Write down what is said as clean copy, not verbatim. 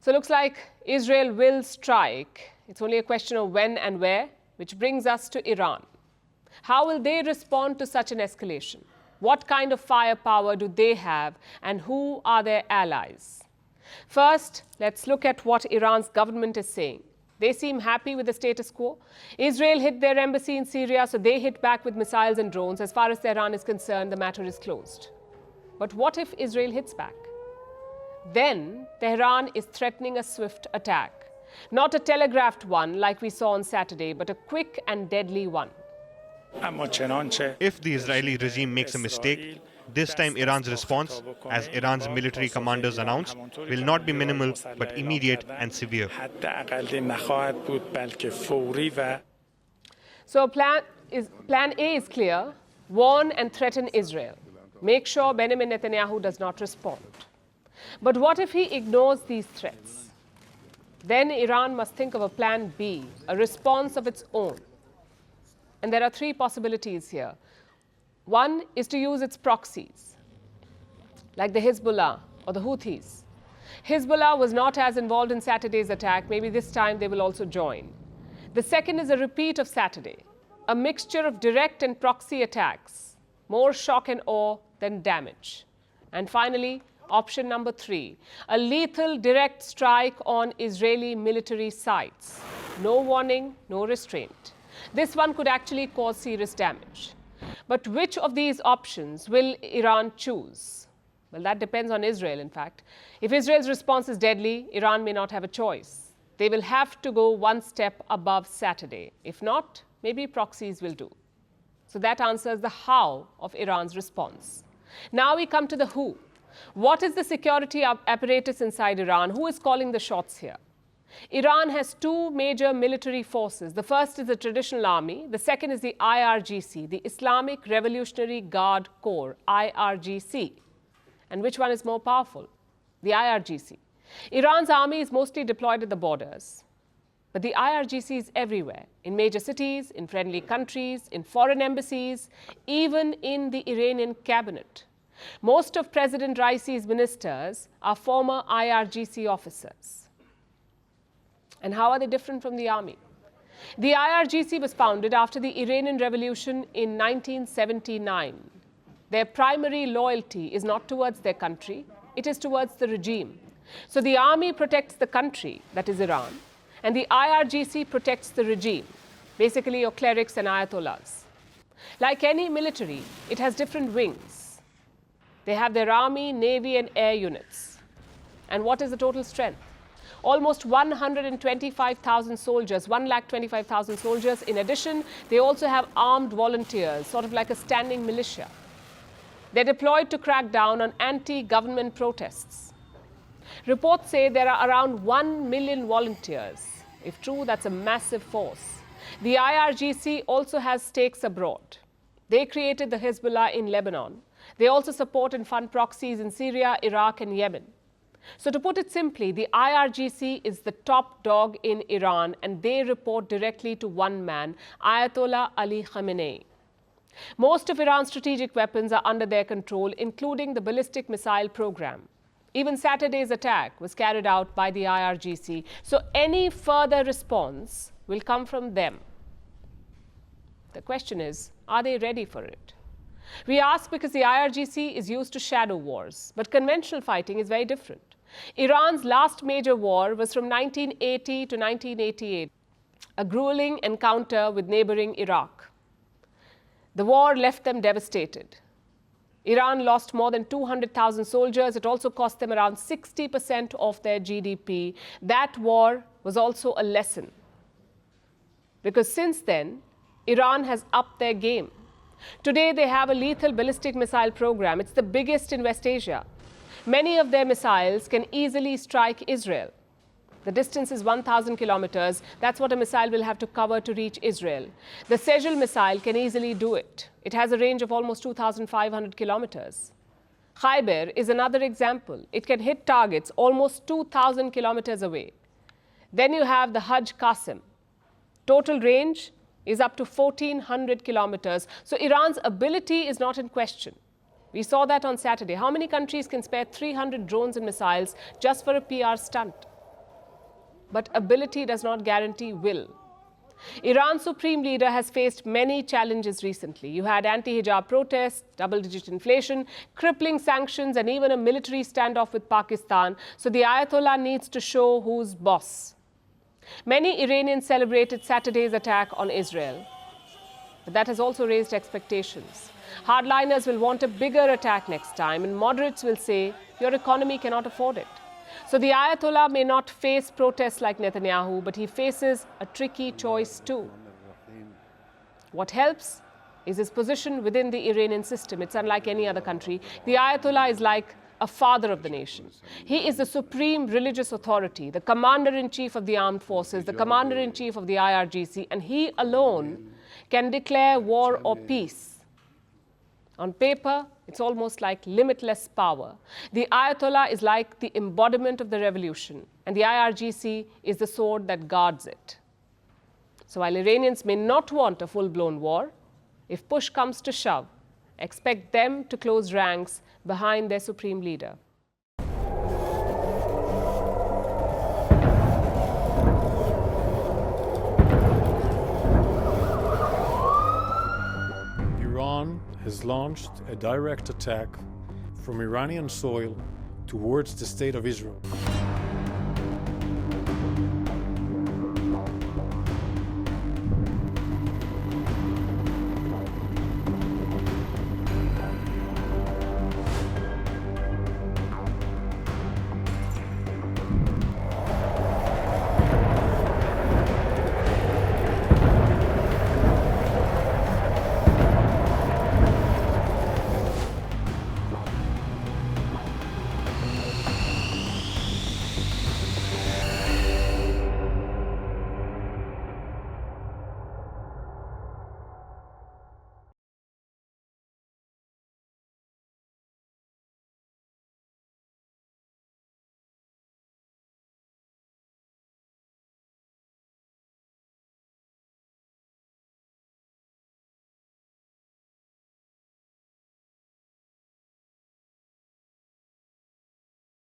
So it looks like Israel will strike. It's only a question of when and where, which brings us to Iran. How will they respond to such an escalation? What kind of firepower do they have, and who are their allies? First, let's look at what Iran's government is saying. They seem happy with the status quo. Israel hit their embassy in Syria, so they hit back with missiles and drones. As far as Tehran is concerned, the matter is closed. But what if Israel hits back? Then Tehran is threatening a swift attack. Not a telegraphed one like we saw on Saturday, but a quick and deadly one. If the Israeli regime makes a mistake, this time Iran's response, as Iran's military commanders announced, will not be minimal but immediate and severe. So plan A is clear: warn and threaten Israel. Make sure Benjamin Netanyahu does not respond. But what if he ignores these threats? Then Iran must think of a plan B, a response of its own. And there are three possibilities here. One is to use its proxies, like the Hezbollah or the Houthis. Hezbollah was not as involved in Saturday's attack. Maybe this time they will also join. The second is a repeat of Saturday, a mixture of direct and proxy attacks, more shock and awe than damage. And finally, option number 3, a lethal direct strike on Israeli military sites. No warning, no restraint. This one could actually cause serious damage. But which of these options will Iran choose? Well, that depends on Israel, in fact. If Israel's response is deadly, Iran may not have a choice. They will have to go one step above Saturday. If not, maybe proxies will do. So that answers the how of Iran's response. Now we come to the who. What is the security apparatus inside Iran? Who is calling the shots here? Iran has two major military forces. The first is the traditional army. The second is the IRGC, the Islamic Revolutionary Guard Corps, IRGC. And which one is more powerful? The IRGC. Iran's army is mostly deployed at the borders. But the IRGC is everywhere, in major cities, in friendly countries, in foreign embassies, even in the Iranian cabinet. Most of President Raisi's ministers are former IRGC officers. And how are they different from the army? The IRGC was founded after the Iranian Revolution in 1979. Their primary loyalty is not towards their country, it is towards the regime. So the army protects the country, that is Iran, and the IRGC protects the regime, basically your clerics and ayatollahs. Like any military, it has different wings. They have their army, navy, and air units. And what is the total strength? Almost 125,000 soldiers, 125,000 soldiers. In addition, they also have armed volunteers, sort of like a standing militia. They're deployed to crack down on anti-government protests. Reports say there are around 1 million volunteers. If true, that's a massive force. The IRGC also has stakes abroad. They created the Hezbollah in Lebanon. They also support and fund proxies in Syria, Iraq, and Yemen. So to put it simply, the IRGC is the top dog in Iran, and they report directly to one man, Ayatollah Ali Khamenei. Most of Iran's strategic weapons are under their control, including the ballistic missile program. Even Saturday's attack was carried out by the IRGC, so any further response will come from them. The question is, are they ready for it? We ask because the IRGC is used to shadow wars, but conventional fighting is very different. Iran's last major war was from 1980 to 1988, a grueling encounter with neighboring Iraq. The war left them devastated. Iran lost more than 200,000 soldiers. It also cost them around 60% of their GDP. That war was also a lesson, because since then, Iran has upped their game. Today, they have a lethal ballistic missile program. It's the biggest in West Asia. Many of their missiles can easily strike Israel. The distance is 1,000 kilometers. That's what a missile will have to cover to reach Israel. The Sejal missile can easily do it. It has a range of almost 2,500 kilometers. Khyber is another example. It can hit targets almost 2,000 kilometers away. Then you have the Hajj Qasim. Total range is up to 1,400 kilometers. So Iran's ability is not in question. We saw that on Saturday. How many countries can spare 300 drones and missiles just for a PR stunt? but ability does not guarantee will. Iran's supreme leader has faced many challenges recently. You had anti-hijab protests, double-digit inflation, crippling sanctions, and even a military standoff with Pakistan. So the Ayatollah needs to show who's boss. Many Iranians celebrated Saturday's attack on Israel, but that has also raised expectations. Hardliners will want a bigger attack next time, and moderates will say, your economy cannot afford it. So the Ayatollah may not face protests like Netanyahu, but he faces a tricky choice too. What helps is his position within the Iranian system. It's unlike any other country. The Ayatollah is like a father of the nation. He is the supreme religious authority, the commander-in-chief of the armed forces, the commander-in-chief of the IRGC, and he alone can declare war or peace. On paper, it's almost like limitless power. The Ayatollah is like the embodiment of the revolution, and the IRGC is the sword that guards it. So while Iranians may not want a full-blown war, if push comes to shove, expect them to close ranks behind their supreme leader. Iran has launched a direct attack from Iranian soil towards the state of Israel.